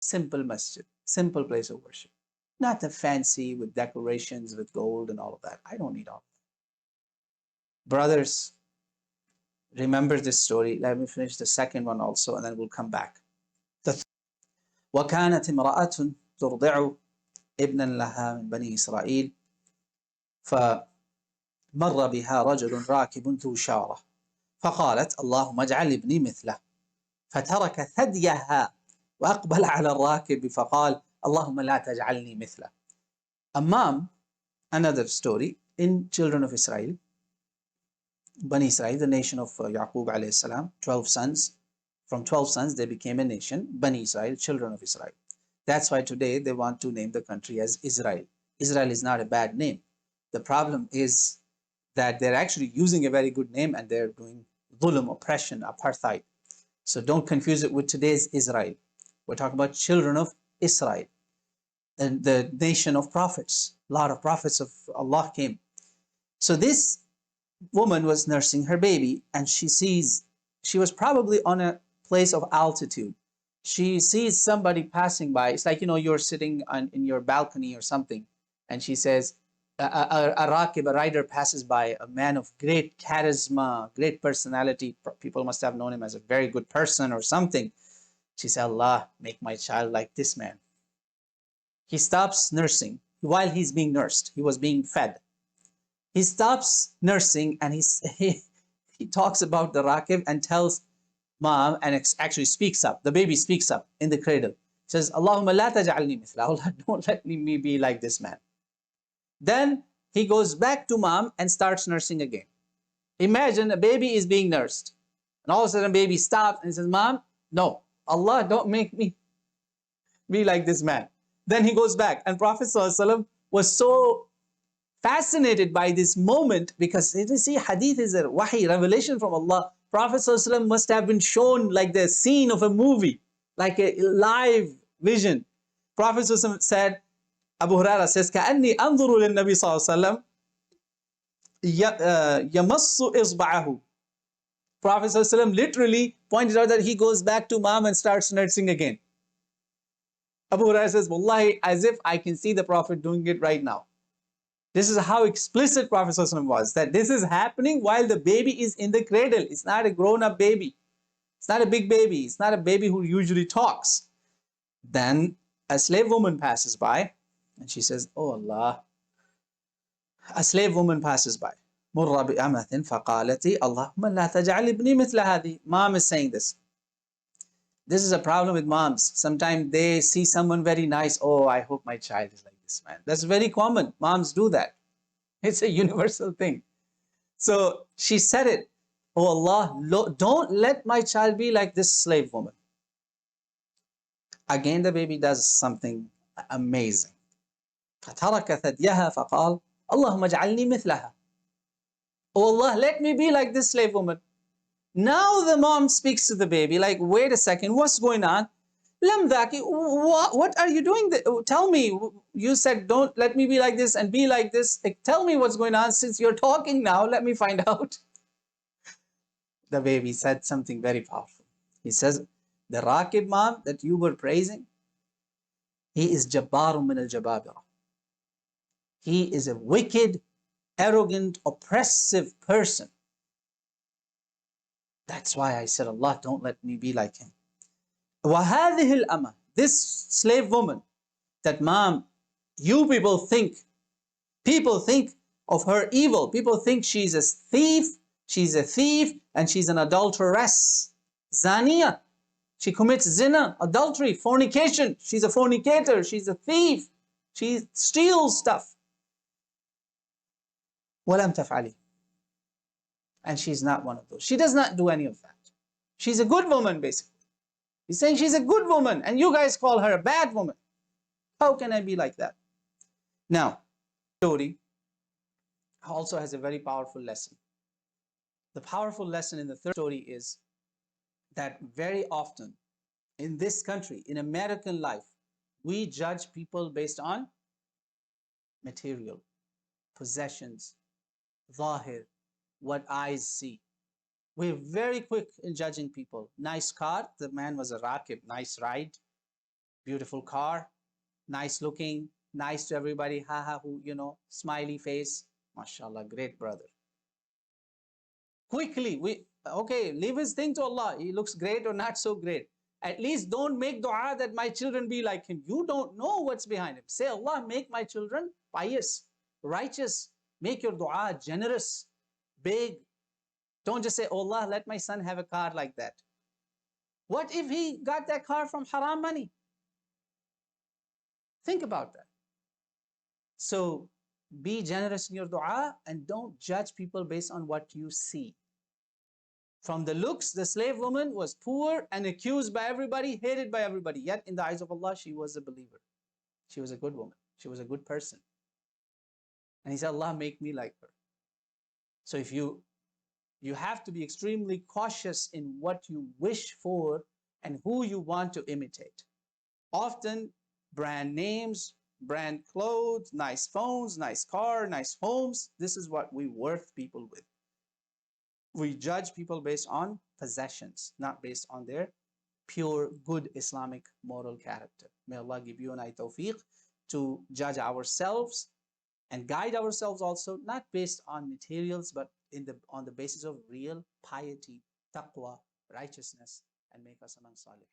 Simple masjid, simple place of worship. Not the fancy with decorations with gold and all of that. I don't need all of that. Brothers, remember this story. Let me finish the second one also, and then we'll come back. وكانت امرأة ترضع ابنا لها من بني إسرائيل فمر بها رجل راكب ذو شارة فقالت اللهم اجعل ابني مثله فترك ثديها وأقبل على الراكب فقال اللهم لا تجعلني مثله. A mom, another story in children of Israel, Bani Israel, the nation of Yaqub alayhi salam, 12 sons. From 12 sons, they became a nation, Bani Israel, children of Israel. That's why today they want to name the country as Israel. Israel is not a bad name. The problem is that they're actually using a very good name and they're doing dhulm, oppression, apartheid. So don't confuse it with today's Israel. We're talking about children of Israel, and the nation of prophets. A lot of prophets of Allah came. So this woman was nursing her baby, and she was probably on a place of altitude. She sees somebody passing by. It's like, you're sitting in your balcony or something, and she says, a rakib, a rider passes by, a man of great charisma, great personality. People must have known him as a very good person or something. She said, Allah, make my child like this man. He stops nursing. While he's being nursed, he was being fed. He stops nursing and he talks about the rakib and tells mom, and actually speaks up. The baby speaks up in the cradle. Says, Allahumma la taj'alni mithla. Allah, don't let me be like this man. Then he goes back to mom and starts nursing again. Imagine a baby is being nursed, and all of a sudden baby stops and says, Mom, no, Allah, don't make me be like this man. Then he goes back, and Prophet ﷺ was so fascinated by this moment, because you see, hadith is a wahi, revelation from Allah. Prophet ﷺ must have been shown like the scene of a movie, like a live vision. Prophet ﷺ said, Abu Huraira says, كأني أنظر للنبي صلى الله عليه وسلم يمص إصبعه. Prophet ﷺ literally pointed out that he goes back to mom and starts nursing again. Abu Huraira says, Wallahi, as if I can see the Prophet doing it right now. This is how explicit Prophet ﷺ was, that this is happening while the baby is in the cradle. It's not a grown-up baby. It's not a big baby. It's not a baby who usually talks. Then a slave woman passes by, and she says, Oh Allah. A slave woman passes by. مر بأمة فقالت اللهم لا تجعل ابني مثل هذه. Mom is saying this. This is a problem with moms. Sometimes they see someone very nice. Oh, I hope my child is like this man. That's very common. Moms do that. It's a universal thing. So she said it. Oh Allah, don't let my child be like this slave woman. Again, the baby does something amazing. فترك ثديها فقال اللهم اجعلني مثلها. Oh Allah, let me be like this slave woman. Now the mom speaks to the baby like, wait a second, what's going on? Lam dhaki, what are you doing? Tell me, you said don't let me be like this and be like this. Like, tell me what's going on. Since you're talking now, let me find out. The baby said something very powerful. He says, the Rakib mom that you were praising, he is Jabbarun min al-Jababira. He is a wicked, arrogant, oppressive person. That's why I said, Allah, don't let me be like him. وَهَذِهِ الْأَمَةِ. This slave woman that mom, you people think of her evil. People think she's a thief, and she's an adulteress. Zaniya. She commits zina, adultery, fornication. She's a fornicator, she's a thief. She steals stuff. وَلَمْ تَفْعَلِي. And she's not one of those. She does not do any of that. She's a good woman, basically. He's saying she's a good woman, and you guys call her a bad woman. How can I be like that? Now, story also has a very powerful lesson. The powerful lesson in the third story is that very often in this country, in American life, we judge people based on material, possessions, zahir, what eyes see. We're very quick in judging people. Nice car, the man was a rakib, nice ride. beautiful car, nice looking, nice to everybody, haha, who, smiley face, mashallah, great brother. Quickly, leave his thing to Allah. He looks great or not so great. At least don't make dua that my children be like him. You don't know what's behind him. Say, Allah, make my children pious, righteous. Make your dua generous, big. Don't just say, oh Allah, let my son have a car like that. What if he got that car from haram money? Think about that. So be generous in your dua and don't judge people based on what you see. From the looks, the slave woman was poor and accused by everybody, hated by everybody. Yet in the eyes of Allah, she was a believer. She was a good woman. She was a good person. And he said, Allah, make me like her. So if you have to be extremely cautious in what you wish for and who you want to imitate. Often brand names, brand clothes, nice phones, nice car, nice homes. This is what we worth people with. We judge people based on possessions, not based on their pure, good Islamic moral character. May Allah give you and I tawfiq to judge ourselves and guide ourselves also, not based on materials, but on the basis of real piety, taqwa, righteousness, and make us among salihin.